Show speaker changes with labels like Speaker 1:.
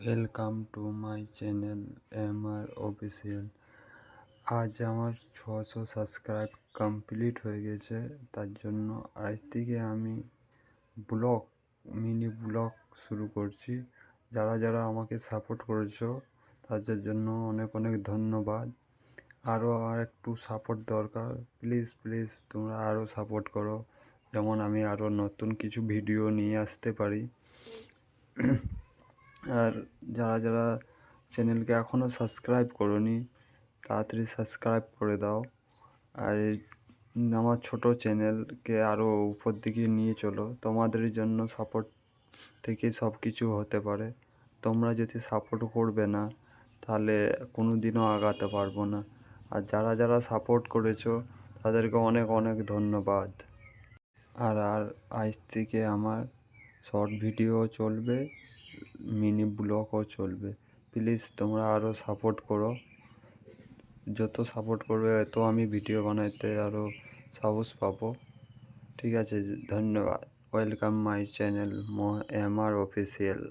Speaker 1: Welcome to my channel MR official. আজ আমার 600 subscribe complete হয়ে গেছে। তার জন্য আজ থেকে আমি মিনি ব্লগ শুরু করছি। যারা যারা আমাকে সাপোর্ট করেছো তাদের জন্য অনেক অনেক ধন্যবাদ। আরও একটু সাপোর্ট দরকার। প্লিজ প্লিজ তোমরা আরও সাপোর্ট করো, যেমন আমি আরও নতুন কিছু ভিডিও নিয়ে আসতে পারি। আর যারা যারা চ্যানেলকে এখনও সাবস্ক্রাইব করোনি তাড়াতাড়ি সাবস্ক্রাইব করে দাও। আর আমার ছোট চ্যানেলকে আরও উপর দিকে নিয়ে চলো। তোমাদের জন্য সাপোর্ট থেকে সব কিছু হতে পারে। তোমরা যদি সাপোর্ট করবে না তাহলে কোনো দিনও আগাতে পারবো না। আর যারা যারা সাপোর্ট করেছো তাদেরকে অনেক অনেক ধন্যবাদ। আর আজ থেকে আমার শর্ট ভিডিও চলবে, মিনি ব্লগও চলবে। প্লিজ তোমরা আরও সাপোর্ট করো। যত সাপোর্ট করবে তত আমি ভিডিও বানাইতে আরও সাহস পাবো। ঠিক আছে, ধন্যবাদ। Welcome my channel MR official.